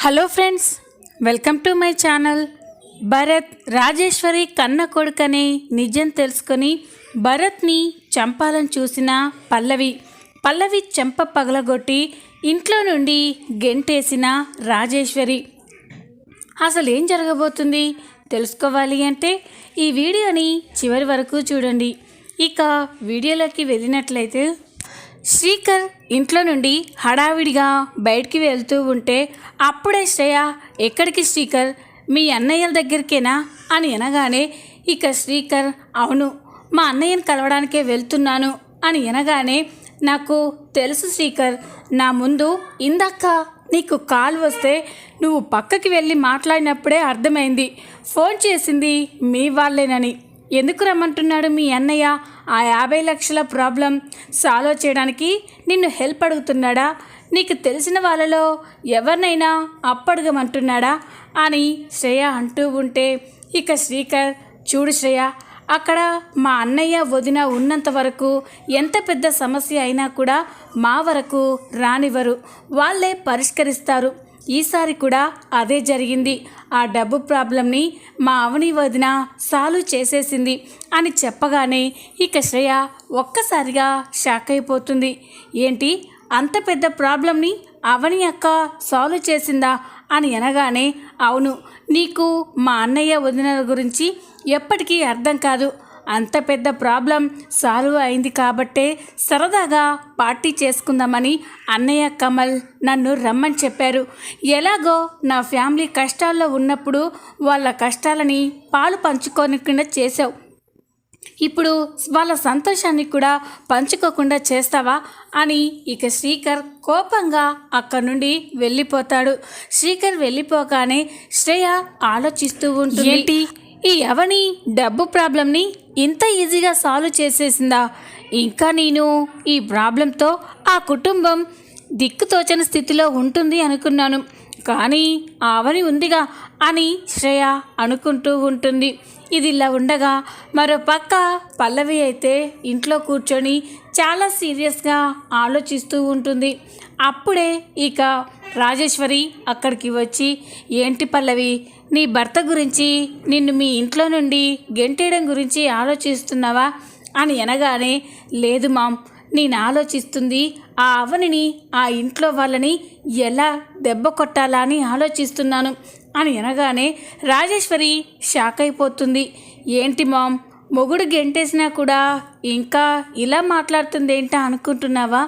Hello friends, welcome to my channel. Bharat Rajeshwari కన్న కొడుకనే నిజం తెలుసుకొని భరత్ని చంపాలని చూసిన పల్లవి చెంప పగలగొట్టి ఇంట్లో నుండి గెంటేసిన రాజేశ్వరి. అసలు ఏం జరగబోతుంది తెలుసుకోవాలి అంటే ఈ వీడియోని చివరి వరకు చూడండి. ఇక వీడియోలోకి వెళ్ళినట్లయితే, శ్రీకర్ ఇంట్లో నుండి హడావిడిగా బయటికి వెళ్తూ ఉంటే అప్పుడే శ్రేయ, ఎక్కడికి శ్రీకర్, మీ అన్నయ్యల దగ్గరికేనా అని అనగానే ఇక శ్రీకర్, అవును మా అన్నయ్యని కలవడానికే వెళ్తున్నాను అని అనగానే, నాకు తెలుసు శ్రీకర్, నా ముందు ఇందాక నీకు కాల్ వస్తే నువ్వు పక్కకి వెళ్ళి మాట్లాడినప్పుడే అర్థమైంది ఫోన్ చేసింది మీ వాళ్ళేనని. ఎందుకు రమ్మంటున్నాడు మీ అన్నయ్య? ఆ 50 లక్షల ప్రాబ్లం సాల్వ్ చేయడానికి నిన్ను హెల్ప్ అడుగుతున్నాడా? నీకు తెలిసిన వాళ్ళలో ఎవరినైనా అప్పడగమంటున్నాడా అని శ్రేయ అంటూ ఉంటే ఇక శ్రీకర్, చూడు శ్రేయ, అక్కడ మా అన్నయ్య వదిన ఉన్నంత వరకు ఎంత పెద్ద సమస్య అయినా కూడా మా వరకు రానివ్వరు, వాళ్ళే పరిష్కరిస్తారు. ఈసారి కూడా అదే జరిగింది. ఆ డబ్బు ప్రాబ్లంని మా అవని వదిన సాల్వ్ చేసేసింది అని చెప్పగానే ఇక శ్రేయ ఒక్కసారిగా షాక్ అయిపోతుంది. ఏంటి, అంత పెద్ద ప్రాబ్లంని అవని అక్క సాల్వ్ చేసిందా అని అనగానే, అవును, నీకు మా అన్నయ్య వదినల గురించి ఎప్పటికీ అర్థం కాదు. అంత పెద్ద ప్రాబ్లం సాల్వ్ అయింది కాబట్టే సరదాగా పార్టీ చేసుకుందామని అన్నయ్య కమల్ నన్ను రమ్మని చెప్పారు. ఎలాగో నా ఫ్యామిలీ కష్టాల్లో ఉన్నప్పుడు వాళ్ళ కష్టాలని పాలు పంచుకోకుండా చేసావు, ఇప్పుడు వాళ్ళ సంతోషాన్ని కూడా పంచుకోకుండా చేస్తావా అని ఇక శ్రీకర్ కోపంగా అక్కడి నుండి వెళ్ళిపోతాడు. శ్రీకర్ వెళ్ళిపోగానే శ్రేయ ఆలోచిస్తూ ఉంటుంది, ఏంటి ఈ అవని డబ్బు ప్రాబ్లంని ఇంత ఈజీగా సాల్వ్ చేసేసిందా? ఇంకా నేను ఈ ప్రాబ్లంతో ఆ కుటుంబం దిక్కుతోచని స్థితిలో ఉంటుంది అనుకున్నాను, కానీ అవని ఉందిగా అని శ్రేయ అనుకుంటూ ఉంటుంది. ఇది ఇలా ఉండగా మరో పక్క పల్లవి అయితే ఇంట్లో కూర్చొని చాలా సీరియస్గా ఆలోచిస్తూ ఉంటుంది. అప్పుడే ఇక రాజేశ్వరి అక్కడికి వచ్చి, ఏంటి పల్లవి, నీ భర్త గురించి, నిన్ను మీ ఇంట్లో నుండి గెంటేయడం గురించి ఆలోచిస్తున్నావా అని అనగానే, లేదు మామ్, నేను ఆలోచిస్తుంది ఆ అవనిని, ఆ ఇంట్లో వాళ్ళని ఎలా దెబ్బ కొట్టాలా అని ఆలోచిస్తున్నాను అని అనగానే రాజేశ్వరి షాక్ అయిపోతుంది. ఏంటి మామ్, మొగుడు గెంటేసినా కూడా ఇంకా ఇలా మాట్లాడుతుంది ఏంటా అనుకుంటున్నావా?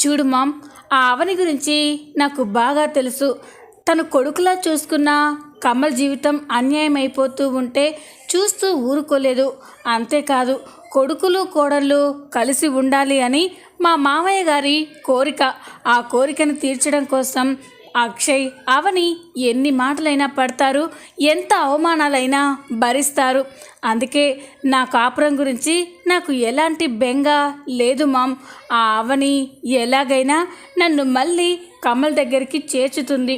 చూడు మామ్, ఆ అవని గురించి నాకు బాగా తెలుసు. తను కొడుకులా చూసుకున్న కమల్ జీవితం అన్యాయం అయిపోతూ ఉంటే చూస్తూ ఊరుకోలేదు. అంతేకాదు, కొడుకులు కోడళ్ళు కలిసి ఉండాలి అని మా మామయ్య గారి కోరిక. ఆ కోరికను తీర్చడం కోసం అక్షయ్, అవని ఎన్ని మాటలైనా పడతారు, ఎంత అవమానాలైనా భరిస్తారు. అందుకే నా కాపురం గురించి నాకు ఎలాంటి బెంగ లేదు మామ్. ఆ అవని ఎలాగైనా నన్ను మళ్ళీ కమల్ దగ్గరికి చేర్చుతుంది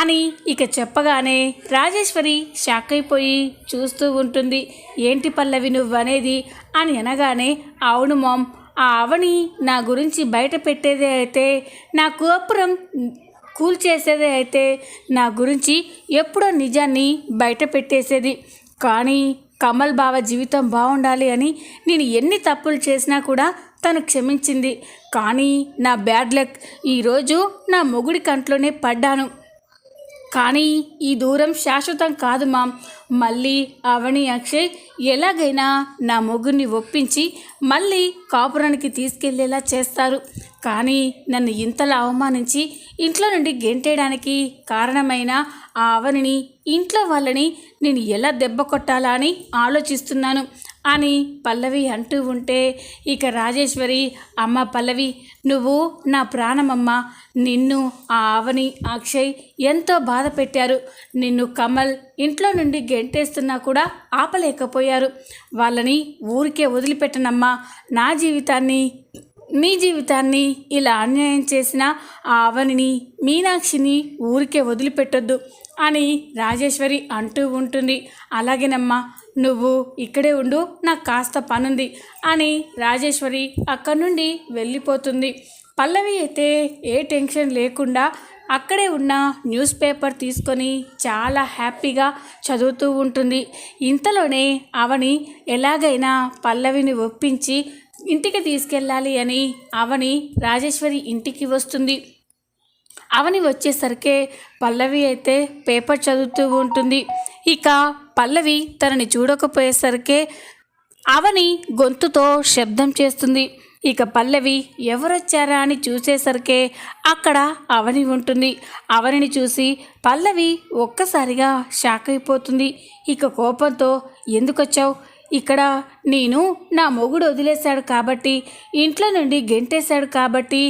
అని ఇక చెప్పగానే రాజేశ్వరి షాక్ అయిపోయి చూస్తూ ఉంటుంది. ఏంటి పల్లవి నువ్వనేది అని అనగానే, అవును మామ్, ఆ అవని నా గురించి బయట పెట్టేదే అయితే, నా కోపురం కూల్ చేసేదే అయితే, నా గురించి ఎప్పుడో నిజాన్ని బయట పెట్టేసేది. కానీ కమల్ బావ జీవితం బాగుండాలి అని నేను ఎన్ని తప్పులు చేసినా కూడా తను క్షమించింది. కానీ నా బ్యాడ్ లక్, ఈరోజు నా మొగుడి కంట్లోనే పడ్డాను. కానీ ఈ దూరం శాశ్వతం కాదు మామ్. మళ్ళీ అవని అక్షయ్ ఎలాగైనా నా మొగుడిని ఒప్పించి మళ్ళీ కాపురానికి తీసుకెళ్లేలా చేస్తారు. కానీ నన్ను ఇంతలా అవమానించి ఇంట్లో నుండి గెంటేయడానికి కారణమైన ఆ అవనిని, ఇంట్లో వాళ్ళని నేను ఎలా దెబ్బ కొట్టాలా అని ఆలోచిస్తున్నాను అని పల్లవి అంటూ ఉంటే ఇక రాజేశ్వరి, అమ్మ పల్లవి, నువ్వు నా ప్రాణమమ్మ. నిన్ను ఆ అవని అక్షయ్ ఎంతో బాధ పెట్టారు. నిన్ను కమల్ ఇంట్లో నుండి గెంటేస్తున్నా కూడా ఆపలేకపోయారు. వాళ్ళని ఊరికే వదిలిపెట్టనమ్మా. నా జీవితాన్ని, నీ జీవితాన్ని ఇలా అన్యాయం చేసిన ఆ అవనిని, మీనాక్షిని ఊరికే వదిలిపెట్టొద్దు అని రాజేశ్వరి అంటూ ఉంటుంది. అలాగేనమ్మా, నువ్వు ఇక్కడే ఉండు, నాకు కాస్త పనుంది అని రాజేశ్వరి అక్కడి నుండి వెళ్ళిపోతుంది. పల్లవి అయితే ఏ టెన్షన్ లేకుండా అక్కడే ఉన్న న్యూస్ పేపర్ తీసుకొని చాలా హ్యాపీగా చదువుతూ ఉంటుంది. ఇంతలోనే అవని ఎలాగైనా పల్లవిని ఒప్పించి ఇంటికి తీసుకెళ్ళాలి అని అవని రాజేశ్వరి ఇంటికి వస్తుంది. అవని వచ్చేసరికే పల్లవి అయితే పేపర్ చదువుతూ ఉంటుంది. ఇక పల్లవి తనని చూడకపోయేసరికే అవని గొంతుతో శబ్దం చేస్తుంది. ఇక పల్లవి ఎవరొచ్చారా అని చూసేసరికే అక్కడ అవని ఉంటుంది. అవనిని చూసి పల్లవి ఒక్కసారిగా షాక్ అయిపోతుంది. ఇక కోపంతో ఎందుకొచ్చావు? ఇక్కడ నేను నా మొగుడు వదిలేశాడు కాబట్టి, ఇంట్లో నుండి గెంటేశాడు కాబట్టి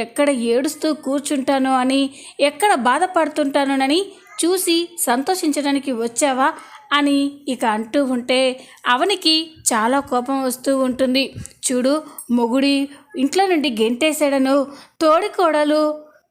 ఎక్కడ ఏడుస్తూ కూర్చుంటానో అని, ఎక్కడ బాధపడుతుంటానోనని చూసి సంతోషించడానికి వచ్చావా అని ఇక అంటూ ఉంటే అవనికి చాలా కోపం వస్తూ ఉంటుంది. చూడు, మొగుడి ఇంట్లో నుండి గెంటేశాడను,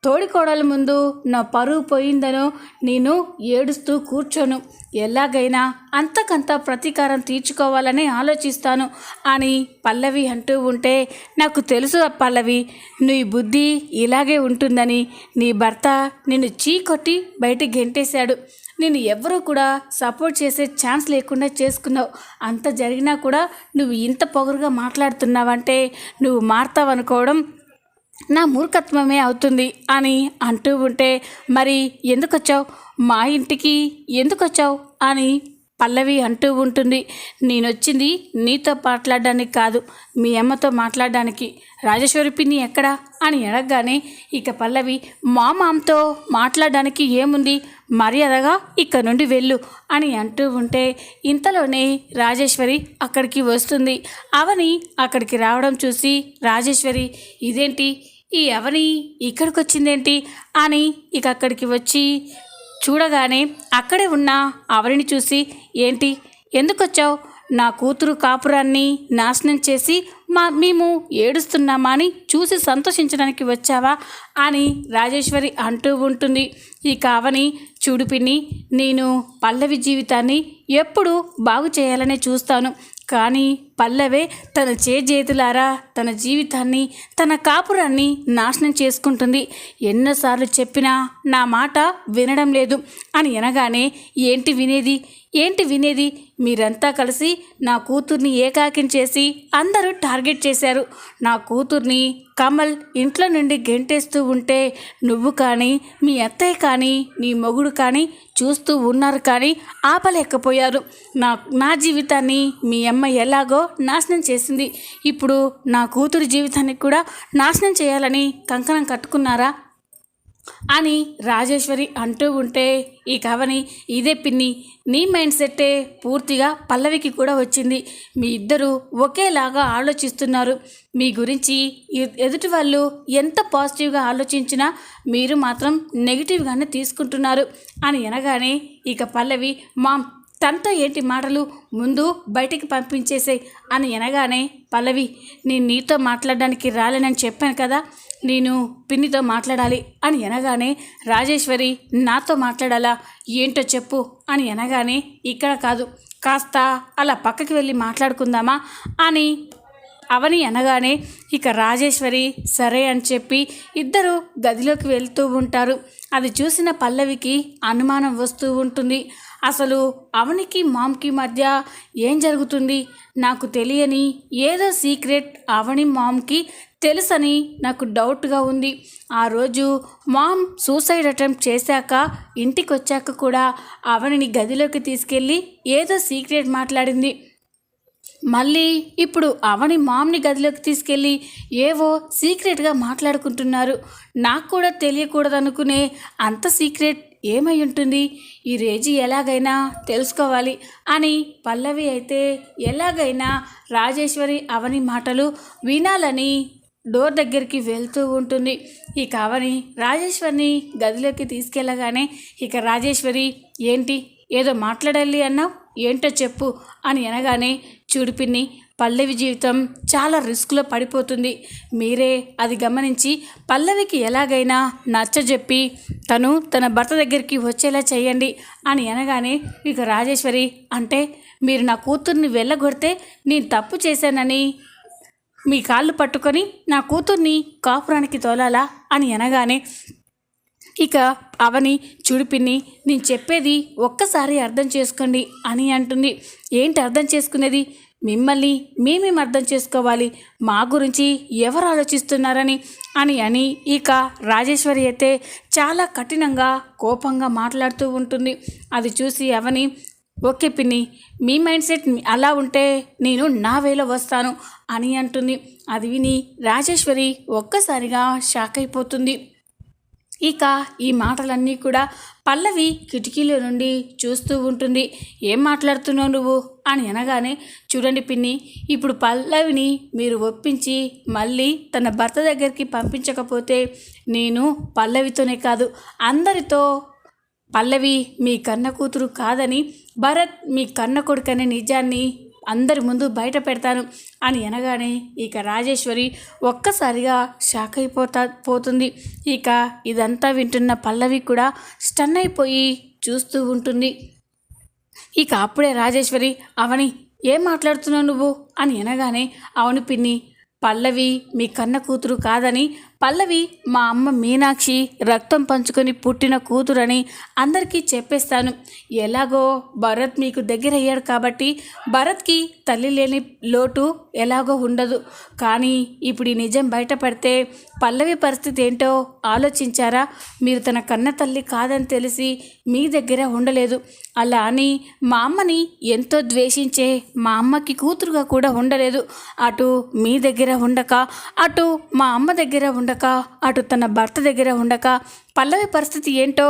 తోడికోడల ముందు నా పరువు పోయిందనో నేను ఏడుస్తూ కూర్చోను. ఎలాగైనా అంతకంత ప్రతీకారం తీర్చుకోవాలని ఆలోచిస్తాను అని పల్లవి అంటూ ఉంటే, నాకు తెలుసు పల్లవి, నీ బుద్ధి ఇలాగే ఉంటుందని. నీ భర్త నిన్ను చీకొట్టి బయటికి గెంటేశాడు. నేను ఎవరూ కూడా సపోర్ట్ చేసే ఛాన్స్ లేకుండా చేసుకున్నావు. అంత జరిగినా కూడా నువ్వు ఇంత పొగరుగా మాట్లాడుతున్నావంటే నువ్వు మారుతావనుకోవడం నా మూర్ఖత్వమే అవుతుంది అని అంటూ ఉంటే, మరి ఎందుకొచ్చావు? మా ఇంటికి ఎందుకొచ్చావు అని పల్లవి అంటూ ఉంటుంది. నేనొచ్చింది నీతో మాట్లాడడానికి కాదు, మీ అమ్మతో మాట్లాడడానికి. రాజేశ్వరి పిన్ని ఎక్కడా అని అడగగానే ఇక పల్లవి, మా మామతో మాట్లాడడానికి ఏముంది, మర్యాదగా ఇక్కడ నుండి వెళ్ళు అని అంటూ ఉంటే, ఇంతలోనే రాజేశ్వరి అక్కడికి వస్తుంది. అవని అక్కడికి రావడం చూసి రాజేశ్వరి, ఇదేంటి ఈ అవని ఇక్కడికి వచ్చిందేంటి అని ఇక అక్కడికి వచ్చి చూడగానే అక్కడే ఉన్న అవనిని చూసి, ఏంటి ఎందుకొచ్చావు? నా కూతురు కాపురాన్ని నాశనం చేసి మేము ఏడుస్తున్నామా అని చూసి సంతోషించడానికి వచ్చావా అని రాజేశ్వరి అంటూ ఉంటుంది. ఈ కావని, చూడు పిన్ని, నేను పల్లవి జీవితాన్ని ఎప్పుడు బాగు చేయాలనే చూస్తాను. కానీ పల్లవే తన చేతులారా తన జీవితాన్ని, తన కాపురాన్ని నాశనం చేసుకుంటుంది. ఎన్నోసార్లు చెప్పినా నా మాట వినడం లేదు అని అనగానే, ఏంటి వినేది? మీరంతా కలిసి నా కూతుర్ని ఏకాకిని చేసి అందరూ టార్గెట్ చేశారు. నా కూతుర్ని కమల్ ఇంట్లో నుండి గెంటేస్తూ ఉంటే నువ్వు కానీ, మీ అత్తయ్య కానీ, నీ మొగుడు కానీ చూస్తూ ఉన్నారు, కానీ ఆపలేకపోయారు. నా జీవితాన్ని మీ అమ్మ ఎలాగో నాశనం చేసింది. ఇప్పుడు నా కూతురు జీవితాన్ని కూడా నాశనం చేయాలని కంకణం కట్టుకున్నారా అని రాజేశ్వరి అంటూ ఉంటే, ఈ కవని, ఇదే పిన్ని, నీ మైండ్ సెట్టే పూర్తిగా పల్లవికి కూడా వచ్చింది. మీ ఇద్దరు ఒకేలాగా ఆలోచిస్తున్నారు. మీ గురించి ఎదుటి వాళ్ళు ఎంత పాజిటివ్గా ఆలోచించినా మీరు మాత్రం నెగిటివ్గానే తీసుకుంటున్నారు అని అనగానే ఇక పల్లవి, మామ్ తనతో ఏంటి మాటలు, ముందు బయటికి పంపించేసే అని అనగానే పల్లవి, నేను నీతో మాట్లాడడానికి రాలేనని చెప్పాను కదా, నేను పిన్నితో మాట్లాడాలి అని అనగానే రాజేశ్వరి, నాతో మాట్లాడాలా, ఏంటో చెప్పు అని అనగానే, ఇక్కడ కాదు, కాస్త అలా పక్కకి వెళ్ళి మాట్లాడుకుందామా అని అవని అనగానే ఇక రాజేశ్వరి సరే అని చెప్పి ఇద్దరు గదిలోకి వెళ్తూ ఉంటారు. అది చూసిన పల్లవికి అనుమానం వస్తూ ఉంటుంది. అసలు అవనికి మామ్కి మధ్య ఏం జరుగుతుంది? నాకు తెలియని ఏదో సీక్రెట్ అవని మామ్కి తెలుసని నాకు డౌట్గా ఉంది. ఆ రోజు మామ్ సూసైడ్ అటెంప్ట్ చేశాక ఇంటికి వచ్చాక కూడా అవనిని గదిలోకి తీసుకెళ్ళి ఏదో సీక్రెట్ మాట్లాడింది. మళ్ళీ ఇప్పుడు అవని మామ్ని గదిలోకి తీసుకెళ్ళి ఏవో సీక్రెట్గా మాట్లాడుకుంటున్నారు. నాకు కూడా తెలియకూడదనుకునే అంత సీక్రెట్ ఏమై ఉంటుంది? ఈ రేజీ ఎలాగైనా తెలుసుకోవాలి అని పల్లవి అయితే ఎలాగైనా రాజేశ్వరి అవని మాటలు వినాలని డోర్ దగ్గరికి వెళ్తూ ఉంటుంది. ఇక అవని రాజేశ్వరిని గదిలోకి తీసుకెళ్ళగానే ఇక రాజేశ్వరి, ఏంటి ఏదో మాట్లాడాలి అన్నావు, ఏంటో చెప్పు అని అనగానే, చూడు పిన్ని, పల్లవి జీవితం చాలా రిస్క్లో పడిపోతుంది. మీరే అది గమనించి పల్లవికి ఎలాగైనా నచ్చజెప్పి తను తన భర్త దగ్గరికి వచ్చేలా చేయండి అని అనగానే ఇక రాజేశ్వరి, అంటే మీరు నా కూతుర్ని వెళ్ళగొడితే నేను తప్పు చేశానని మీ కాళ్ళు పట్టుకొని నా కూతుర్ని కాపురానికి తోలాలా అని అనగానే ఇక అవని చూడు పిన్ని, నేను చెప్పేది ఒక్కసారి అర్థం చేసుకోండి అని అంటుంది. ఏంటి అర్థం చేసుకునేది? మిమ్మల్ని మేమేం అర్థం చేసుకోవాలి, మా గురించి ఎవరు ఆలోచిస్తున్నారని అని ఇక రాజేశ్వరి అయితే చాలా కఠినంగా కోపంగా మాట్లాడుతూ ఉంటుంది. అది చూసి అవని, ఓకే పిన్ని, మీ మైండ్ సెట్ అలా ఉంటే నేను నా వేలో వస్తాను అని అంటుంది. అది విని రాజేశ్వరి ఒక్కసారిగా షాక్ అయిపోతుంది. ఇక ఈ మాటలన్నీ కూడా పల్లవి కిటికీలో నుండి చూస్తూ ఉంటుంది. ఏం మాట్లాడుతున్నావు నువ్వు అని అనగానే, చూడండి పిన్ని, ఇప్పుడు పల్లవిని మీరు ఒప్పించి మళ్ళీ తన భర్త దగ్గరికి పంపించకపోతే నేను పల్లవితోనే కాదు అందరితో పల్లవి మీ కన్న కూతురు కాదని, భరత్ మీ కన్న కొడుకనే నిజాన్ని అందరి ముందు బయట పెడతాను అని అనగానే ఇక రాజేశ్వరి ఒక్కసారిగా షాక్ పోతుంది. ఇక ఇదంతా వింటున్న పల్లవి కూడా స్టన్ అయిపోయి చూస్తూ ఉంటుంది. ఇక అప్పుడే రాజేశ్వరి, అవని ఏం మాట్లాడుతున్నావు నువ్వు అని అనగానే, అవును పిన్ని, పల్లవి మీ కన్న కూతురు కాదని, పల్లవి మా అమ్మ మీనాక్షి రక్తం పంచుకొని పుట్టిన కూతురని అందరికీ చెప్పేస్తాను. ఎలాగో భరత్ మీకు దగ్గర అయ్యాడు కాబట్టి భరత్కి తల్లి లేని లోటు ఎలాగో ఉండదు. కానీ ఇప్పుడు ఈ నిజం బయటపడితే పల్లవి పరిస్థితి ఏంటో ఆలోచించారా? మీరు తన కన్న తల్లి కాదని తెలిసి మీ దగ్గర ఉండలేదు. అలా అని మా అమ్మని ఎంతో ద్వేషించే మా అమ్మకి కూతురుగా కూడా ఉండలేదు. అటు మీ దగ్గర ఉండక, అటు మా అమ్మ దగ్గర ఉండక, అటు తన భర్త దగ్గర ఉండక పల్లవి పరిస్థితి ఏంటో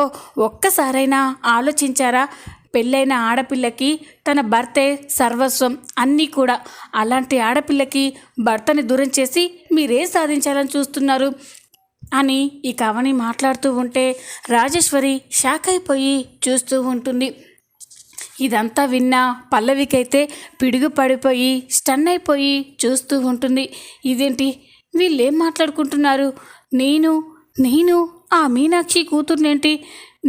ఒక్కసారైనా ఆలోచించారా? పెళ్ళైన ఆడపిల్లకి తన భర్తే సర్వస్వం అన్నీ కూడా. అలాంటి ఆడపిల్లకి భర్తని దూరం చేసి మీరేం సాధించాలని చూస్తున్నారు అని ఇక అవని మాట్లాడుతూ ఉంటే రాజేశ్వరి షాక్ అయిపోయి చూస్తూ ఉంటుంది. ఇదంతా విన్నా పల్లవికైతే పిడుగు పడిపోయి స్టన్ అయిపోయి చూస్తూ ఉంటుంది. ఇదేంటి, వీళ్ళు ఏం మాట్లాడుకుంటున్నారు? నేను ఆ మీనాక్షి కూతుర్నేంటి,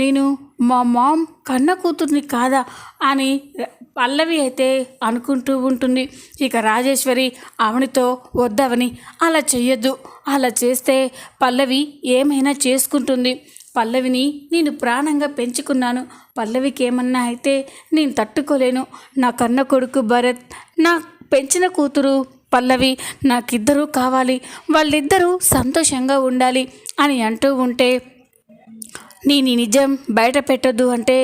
నేను మా మామ్ కన్న కూతుర్ని కాదా అని పల్లవి అయితే అనుకుంటూ ఉంటుంది. ఇక రాజేశ్వరి అవనితో, వద్దవని అలా చెయ్యొద్దు, అలా చేస్తే పల్లవి ఏమైనా చేసుకుంటుంది. పల్లవిని నేను ప్రాణంగా పెంచుకున్నాను. పల్లవికి ఏమన్నా అయితే నేను తట్టుకోలేను. నా కన్న కొడుకు భరత్, నా పెంచిన కూతురు పల్లవి, నాకిద్దరూ కావాలి, వాళ్ళిద్దరూ సంతోషంగా ఉండాలి అని అంటూ ఉంటే, నేను ఈ నిజం బయట పెట్టొద్దు అంటే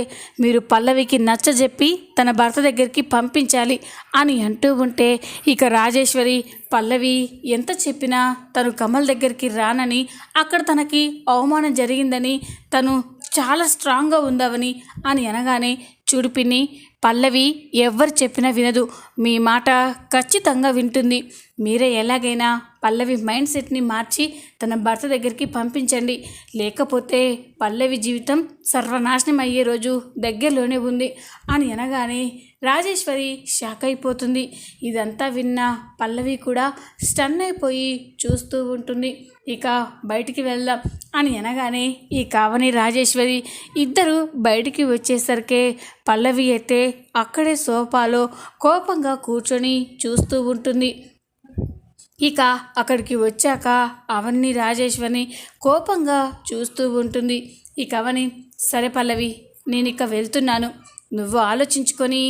మీరు పల్లవికి నచ్చజెప్పి తన భర్త దగ్గరికి పంపించాలి అని అంటూ ఉంటే ఇక రాజేశ్వరి, పల్లవి ఎంత చెప్పినా తను కమల్ దగ్గరికి రానని, అక్కడ తనకి అవమానం జరిగిందని, తను చాలా స్ట్రాంగ్గా ఉందవని అని అనగానే, చూడు పిన్ని, పల్లవి ఎవరు చెప్పినా వినదు, మీ మాట ఖచ్చితంగా వింటుంది. మీరే ఎలాగైనా పల్లవి మైండ్ సెట్ని మార్చి తన భర్త దగ్గరికి పంపించండి. లేకపోతే పల్లవి జీవితం సర్వనాశనం అయ్యే రోజు దగ్గరలోనే ఉంది అని అనగానే రాజేశ్వరి షాక్ అయిపోతుంది. ఇదంతా విన్న పల్లవి కూడా స్టన్ అయిపోయి చూస్తూ ఉంటుంది. ఇక బయటికి వెళ్దాం అని అనగానే ఈ కావని రాజేశ్వరి ఇద్దరు బయటికి వచ్చేసరికి పల్లవి అయితే అక్కడే సోఫాలో కోపంగా కూర్చొని చూస్తూ ఉంటుంది. ఇక అక్కడికి వచ్చాక అవని రాజేశ్వరిని కోపంగా చూస్తూ ఉంటుంది. ఇక అవని, సరే పల్లవి, నేను ఇక వెళ్తున్నాను, నువ్వు ఆలోచించుకొని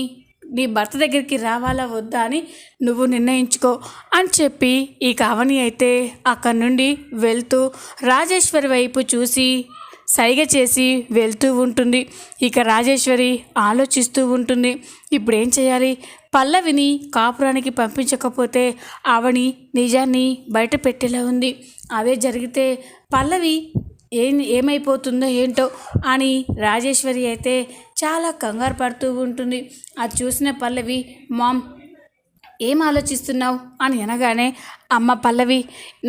నీ భర్త దగ్గరికి రావాలా వద్దా అని నువ్వు నిర్ణయించుకో అని చెప్పి ఇక అవని అయితే అక్కడి నుండి వెళ్తూ రాజేశ్వరి వైపు చూసి సైగ చేసి వెళ్తూ ఉంటుంది. ఇక రాజేశ్వరి ఆలోచిస్తూ ఉంటుంది, ఇప్పుడు ఏం చేయాలి? పల్లవిని కాపురానికి పంపించకపోతే అవని నిజాన్ని బయట పెట్టేలా ఉంది. అదే జరిగితే పల్లవి ఏమైపోతుందో ఏంటో అని రాజేశ్వరి అయితే చాలా కంగారు పడుతూ ఉంటుంది. అది చూసిన పల్లవి, మామ్ ఏం ఆలోచిస్తున్నావు అని అనగానే, అమ్మ పల్లవి,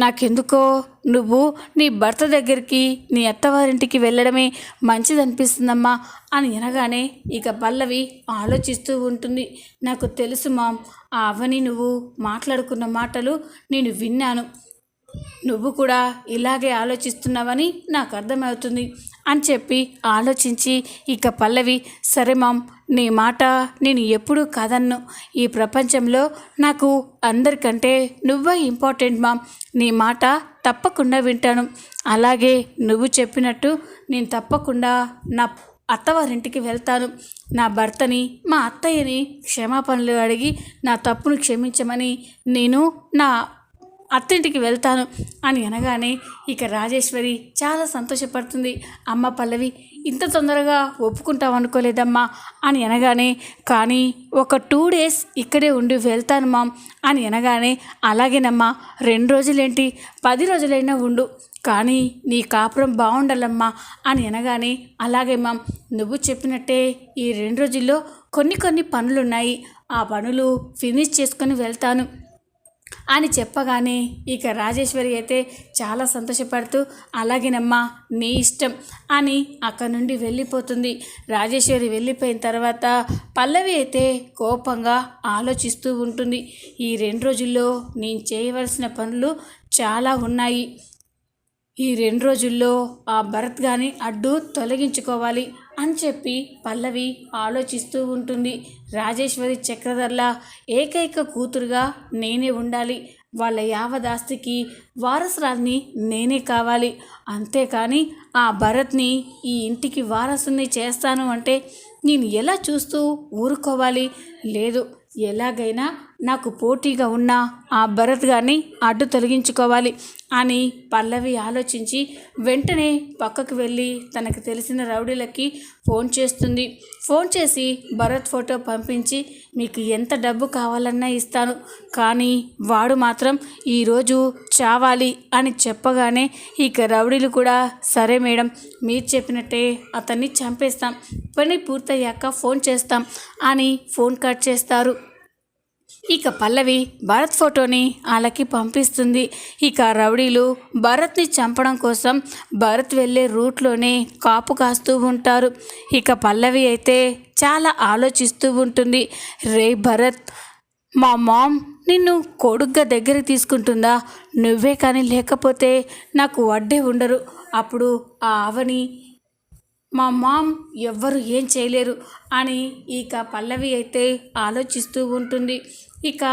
నాకెందుకో నువ్వు నీ భర్త దగ్గరికి, నీ అత్తవారింటికి వెళ్ళడమే మంచిదనిపిస్తుందమ్మా అని అనగానే ఇక పల్లవి ఆలోచిస్తూ ఉంటుంది. నాకు తెలుసు మామ్, ఆ అవని నువ్వు మాట్లాడుకున్న మాటలు నేను విన్నాను. నువ్వు కూడా ఇలాగే ఆలోచిస్తున్నావని నాకు అర్థమవుతుంది అని చెప్పి ఆలోచించి ఇక పల్లవి, సరే మామ్, నీ మాట నేను ఎప్పుడూ కాదన్ను. ఈ ప్రపంచంలో నాకు అందరికంటే నువ్వే ఇంపార్టెంట్ మామ్. నీ మాట తప్పకుండా వింటాను. అలాగే నువ్వు చెప్పినట్టు నేను తప్పకుండా నా అత్తవారింటికి వెళ్తాను. నా భర్తని, మా అత్తయ్యని క్షమాపణలు అడిగి నా తప్పును క్షమించమని నేను నా అత్తింటికి వెళ్తాను అని అనగానే ఇక రాజేశ్వరి చాలా సంతోషపడుతుంది. అమ్మ పల్లవి, ఇంత తొందరగా ఒప్పుకుంటావు అనుకోలేదమ్మా అని అనగానే, కానీ ఒక 2 days ఇక్కడే ఉండి వెళ్తాను మామ్ అని అనగానే, అలాగేనమ్మా, 2 రోజులేంటి, 10 రోజులైనా ఉండు, కానీ నీ కాపురం బాగుండాలమ్మా అని అనగానే, అలాగే మామ్, నువ్వు చెప్పినట్టే ఈ 2 రోజుల్లో కొన్ని పనులున్నాయి, ఆ పనులు ఫినిష్ చేసుకొని వెళ్తాను అని చెప్పగానే ఇక రాజేశ్వరి అయితే చాలా సంతోషపడుతూ, అలాగేనమ్మా, నీ ఇష్టం అని అక్కడి నుండి వెళ్ళిపోతుంది. రాజేశ్వరి వెళ్ళిపోయిన తర్వాత పల్లవి అయితే కోపంగా ఆలోచిస్తూ ఉంటుంది. ఈ 2 రోజుల్లో నేను చేయవలసిన పనులు చాలా ఉన్నాయి. ఈ 2 రోజుల్లో ఆ భరత్ గాని అడ్డు తొలగించుకోవాలి అని చెప్పి పల్లవి ఆలోచిస్తూ ఉంటుంది. రాజేశ్వరి చక్రధర్ల ఏకైక కూతురుగా నేనే ఉండాలి, వాళ్ళ యావదాస్తికి వారసురాల్ని నేనే కావాలి, అంతేకాని ఆ భరత్ని ఈ ఇంటికి వారసుని చేస్తాను అంటే నేను ఎలా చూస్తూ ఊరుకోవాలి? లేదు, ఎలాగైనా నాకు పోటీగా ఉన్న ఆ భరత్ గారిని అడ్డు తొలగించుకోవాలి అని పల్లవి ఆలోచించి వెంటనే పక్కకు వెళ్ళి తనకు తెలిసిన రౌడీలకి ఫోన్ చేస్తుంది. ఫోన్ చేసి భరత్ ఫోటో పంపించి, మీకు ఎంత డబ్బు కావాలన్నా ఇస్తాను, కానీ వాడు మాత్రం ఈరోజు చావాలి అని చెప్పగానే ఇక రౌడీలు కూడా, సరే మేడం, మీరు చెప్పినట్టే అతన్ని చంపేస్తాం, పని పూర్తయ్యాక ఫోన్ చేస్తాం అని ఫోన్ కట్ చేస్తారు. ఇక పల్లవి భరత్ ఫోటోని వాళ్ళకి పంపిస్తుంది. ఇక రౌడీలు భరత్ని చంపడం కోసం భరత్ వెళ్ళే రూట్లోనే కాపు కాస్తూ ఉంటారు. ఇక పల్లవి అయితే చాలా ఆలోచిస్తూ ఉంటుంది. రే భరత్, మా మామ్ నిన్ను కొడుగ్గా దగ్గరికి తీసుకుంటుందా? నువ్వే కానీ లేకపోతే నాకు వడ్డే ఉండరు. అప్పుడు ఆ అవని, మా మామ్ ఎవ్వరు ఏం చేయలేరు అని ఇక పల్లవి అయితే ఆలోచిస్తూ ఉంటుంది. ఇక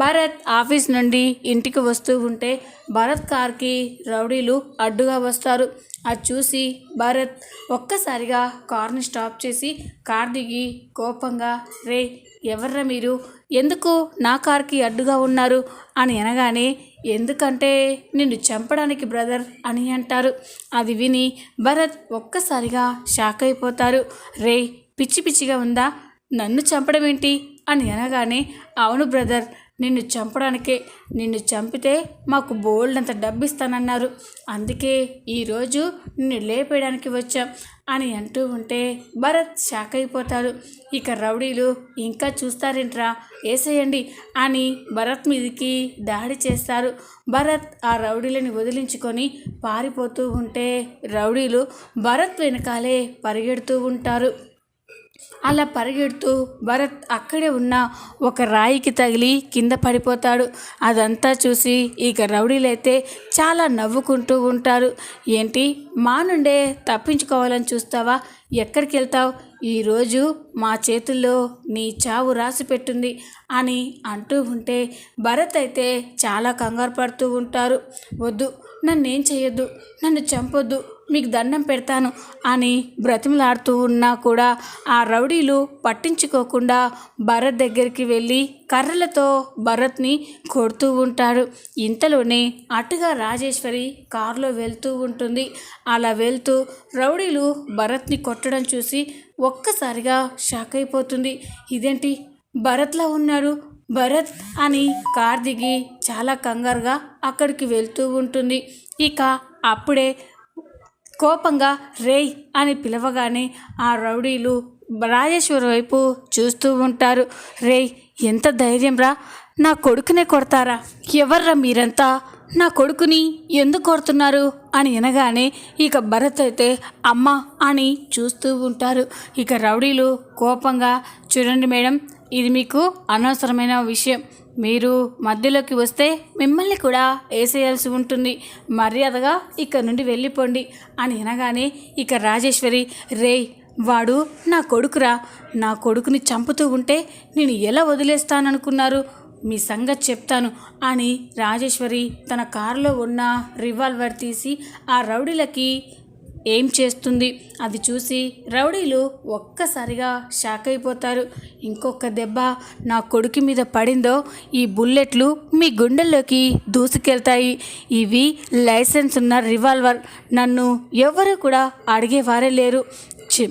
భరత్ ఆఫీస్ నుండి ఇంటికి వస్తూ ఉంటే భరత్ కార్కి రౌడీలు అడ్డుగా వస్తారు. అది చూసి భరత్ ఒక్కసారిగా కార్ని స్టాప్ చేసి కార్ దిగి కోపంగా, రే ఎవర్రా మీరు, ఎందుకు నా కార్కి అడ్డుగా ఉన్నారు అని అనగానే, ఎందుకంటే నిన్ను చంపడానికి బ్రదర్ అని అంటారు. అది విని భరత్ ఒక్కసారిగా షాక్ అయిపోతారు. రే పిచ్చి పిచ్చిగా ఉందా, నన్ను చంపడం ఏంటి అని అనగానే, అవును బ్రదర్, నిన్ను చంపడానికే, నిన్ను చంపితే మాకు బోల్డ్ అంత డబ్బు ఇస్తానన్నారు, అందుకే ఈరోజు నిన్ను లేపేయడానికి వచ్చాం అని అంటూ ఉంటే భరత్ షాక్ అయిపోతాడు. ఇక రౌడీలు, ఇంకా చూస్తారేంట్రా, వేసేయండి అని భరత్ మీదకి దాడి చేస్తారు. భరత్ ఆ రౌడీలని వదిలించుకొని పారిపోతూ ఉంటే రౌడీలు భరత్ వెనకాలే పరిగెడుతూ ఉంటారు. అలా పరిగెడుతూ భరత్ అక్కడే ఉన్న ఒక రాయికి తగిలి కింద పడిపోతాడు. అదంతా చూసి ఇక రౌడీలైతే చాలా నవ్వుకుంటూ ఉంటారు. ఏంటి, మా నుండే తప్పించుకోవాలని చూస్తావా, ఎక్కడికి వెళ్తావు, ఈరోజు మా చేతుల్లో నీ చావు రాసి పెట్టుంది అని అంటూ ఉంటే భరత్ అయితే చాలా కంగారు పడుతూ ఉంటారు. వద్దు, నన్నేం చేయొద్దు, నన్ను చంపొద్దు, మీకు దండం పెడతాను అని బ్రతిమలాడుతూ ఉన్నా కూడా ఆ రౌడీలు పట్టించుకోకుండా భరత్ దగ్గరికి వెళ్ళి కర్రలతో భరత్ని కొడుతూ ఉంటాడు. ఇంతలోనే అటుగా రాజేశ్వరి కారులో వెళ్తూ ఉంటుంది. అలా వెళ్తూ రౌడీలు భరత్ని కొట్టడం చూసి ఒక్కసారిగా షాక్ అయిపోతుంది. ఇదేంటి, భరత్లా ఉన్నాడు భరత్ అని కార్ దిగి చాలా కంగారుగా అక్కడికి వెళ్తూ ఉంటుంది. ఇక అప్పుడే కోపంగా రేయ్ అని పిలవగానే ఆ రౌడీలు రాజేశ్వరి వైపు చూస్తూ ఉంటారు. రేయ్, ఎంత ధైర్యం రా, నా కొడుకునే కొడతారా, ఎవర్రా మీరంతా, నా కొడుకుని ఎందుకు కొడుతున్నారు అని అనగానే ఇక భరత్ అయితే అమ్మ అని చూస్తూ ఉంటారు. ఇక రౌడీలు కోపంగా, చూడండి మేడం, ఇది మీకు అనవసరమైన విషయం, మీరు మధ్యలోకి వస్తే మిమ్మల్ని కూడా వేసేయాల్సి ఉంటుంది, మర్యాదగా ఇక్కడ నుండి వెళ్ళిపోండి అని అనగానే ఇక రాజేశ్వరి, రేయ్ వాడు నా కొడుకురా, నా కొడుకుని చంపుతూ ఉంటే నేను ఎలా వదిలేస్తాననుకున్నారు, మీ సంగతి చెప్తాను అని రాజేశ్వరి తన కారులో ఉన్న రివాల్వర్ తీసి ఆ రౌడీలకి ఏం చేస్తుంది. అది చూసి రౌడీలు ఒక్కసారిగా షాక్ అయిపోతారు. ఇంకొక దెబ్బ నా కొడుకు మీద పడిందో ఈ బుల్లెట్లు మీ గుండెల్లోకి దూసుకెళ్తాయి. ఇవి లైసెన్స్ ఉన్న రివాల్వర్, నన్ను ఎవరు కూడా అడిగేవారే లేరు,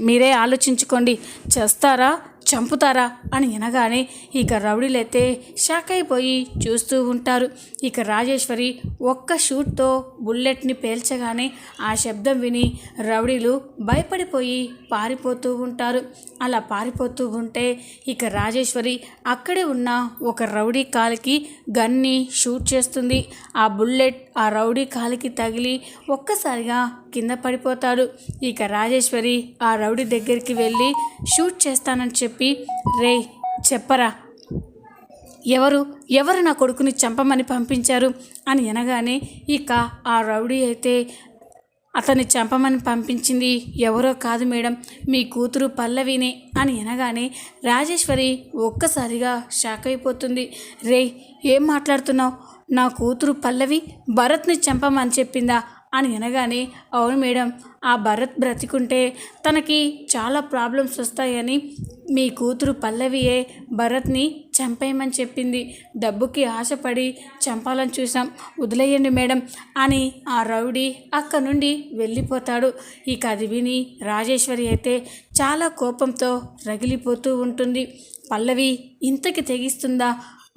మీరే ఆలోచించుకోండి, చేస్తారా చంపుతారా అని అనగానే ఇక రౌడీలైతే షాక్ అయిపోయి చూస్తూ ఉంటారు. ఇక రాజేశ్వరి ఒక్క షూట్తో బుల్లెట్ని పేల్చగానే ఆ శబ్దం విని రౌడీలు భయపడిపోయి పారిపోతూ ఉంటారు. అలా పారిపోతూ ఉంటే ఇక రాజేశ్వరి అక్కడే ఉన్న ఒక రౌడీ కాలికి గన్ని షూట్ చేస్తుంది. ఆ బుల్లెట్ ఆ రౌడీ కాలికి తగిలి ఒక్కసారిగా కింద పడిపోతాడు. ఇక రాజేశ్వరి ఆ రౌడీ దగ్గరికి వెళ్ళి షూట్ చేస్తానని చెప్పి, రే చెప్పరా, ఎవరు నా కొడుకుని చంపమని పంపించారు అని అనగానే ఇక ఆ రౌడీ అయితే, అతన్ని చంపమని పంపించింది ఎవరో కాదు మేడం, మీ కూతురు పల్లవినే అని అనగానే రాజేశ్వరి ఒక్కసారిగా షాక్ అయిపోతుంది. రే ఏం మాట్లాడుతున్నావు, నా కూతురు పల్లవి భరత్ని చంపమని చెప్పిందా అని అనగానే, అవును మేడం, ఆ భరత్ బ్రతికుంటే తనకి చాలా ప్రాబ్లమ్స్ వస్తాయని మీ కూతురు పల్లవియే భరత్ని చంపేయమని చెప్పింది, డబ్బుకి ఆశపడి చంపాలని చూసాం, వదిలేయండి మేడం అని ఆ రౌడీ అక్క నుండి వెళ్ళిపోతాడు. ఇక అది విని రాజేశ్వరి అయితే చాలా కోపంతో రగిలిపోతూ ఉంటుంది. పల్లవి ఇంతకి తెగిస్తుందా,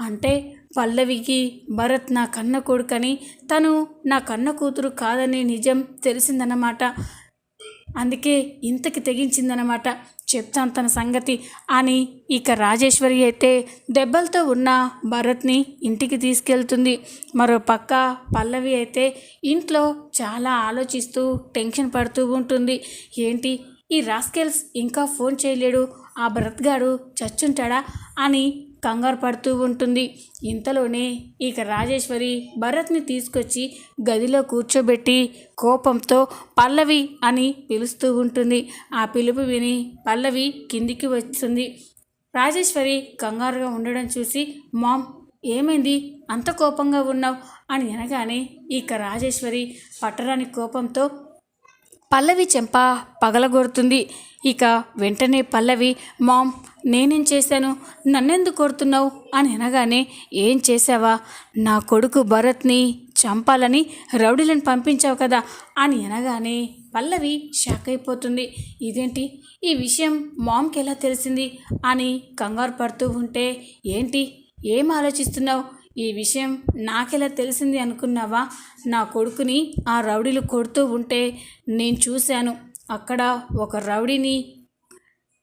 అంటే పల్లవికి భరత్ నా కన్న కొడుకని, తను నా కన్న కూతురు కాదని నిజం తెలిసిందన్నమాట, అందుకే ఇంతకి తెగించిందన్నమాట, చెప్తాను తన సంగతి అని ఇక రాజేశ్వరి అయితే దెబ్బలతో ఉన్న భరత్ని ఇంటికి తీసుకెళ్తుంది. మరో పక్క పల్లవి అయితే ఇంట్లో చాలా ఆలోచిస్తూ టెన్షన్ పడుతూ ఉంటుంది. ఏంటి ఈ రాస్కెల్స్ ఇంకా ఫోన్ చేయలేడు, ఆ భరత్ గాడు చచ్చుంటాడా అని కంగారు పడుతూ ఉంటుంది. ఇంతలోనే ఇక రాజేశ్వరి భరత్ని తీసుకొచ్చి గదిలో కూర్చోబెట్టి కోపంతో పల్లవి అని పిలుస్తూ ఉంటుంది. ఆ పిలుపు విని పల్లవి కిందికి వస్తుంది. రాజేశ్వరి కంగారుగా ఉండడం చూసి, మామ్ ఏమైంది అంత కోపంగా ఉన్నావు అని అనగానే ఇక రాజేశ్వరి పట్టరాని కోపంతో పల్లవి చెంప పగలగొడుతుంది. ఇక వెంటనే పల్లవి, మామ్ నేనేం చేశాను, నన్నెందుకు కొడుతున్నావు అని అనగానే, ఏం చేసావా, నా కొడుకు భరత్ని చంపాలని రౌడీలను పంపించావు కదా అని అనగానే పల్లవి షాక్ అయిపోతుంది. ఇదేంటి ఈ విషయం మామ్కి ఎలా తెలిసింది అని కంగారు పడుతూ ఉంటే, ఏంటి ఏం ఆలోచిస్తున్నావు, ఈ విషయం నాకెలా తెలిసింది అనుకున్నావా, నా కొడుకుని ఆ రౌడీలు కొడుతూ ఉంటే నేను చూశాను, అక్కడ ఒక రౌడీని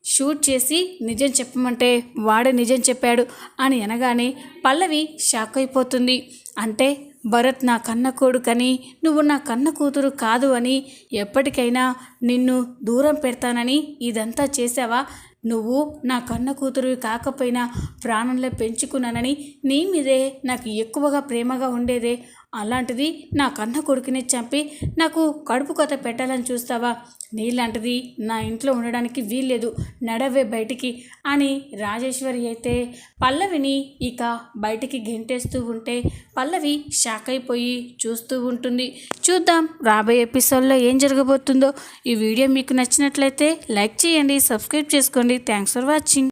షూట్ చేసి నిజం చెప్పమంటే వాడే నిజం చెప్పాడు అని అనగానే పల్లవి షాక్ అయిపోతుంది. అంటే భరత్ నా కన్న కొడుకని, నువ్వు నా కన్న కూతురు కాదు అని, ఎప్పటికైనా నిన్ను దూరం పెడతానని ఇదంతా చేసావా, నువ్వు నా కన్న కూతురు కాకపోయినా ప్రాణంలో పెంచుకున్నానని నీ మీదే నాకు ఎక్కువగా ప్రేమగా ఉండేదే, అలాంటిది నా కన్న కొడుకుని చంపి నాకు కడుపు కొత్త పెట్టాలని చూస్తావా, నీలాంటిది నా ఇంట్లో ఉండడానికి వీల్లేదు, నడవే బయటికి అని రాజేశ్వరి అయితే పల్లవిని ఇక బయటికి గెంటేస్తూ ఉంటే పల్లవి షాక్ అయిపోయి చూస్తూ ఉంటుంది. చూద్దాం రాబోయే ఎపిసోడ్లో ఏం జరగబోతుందో. ఈ వీడియో మీకు నచ్చినట్లయితే లైక్ చేయండి, సబ్స్క్రైబ్ చేసుకోండి. Thanks for watching.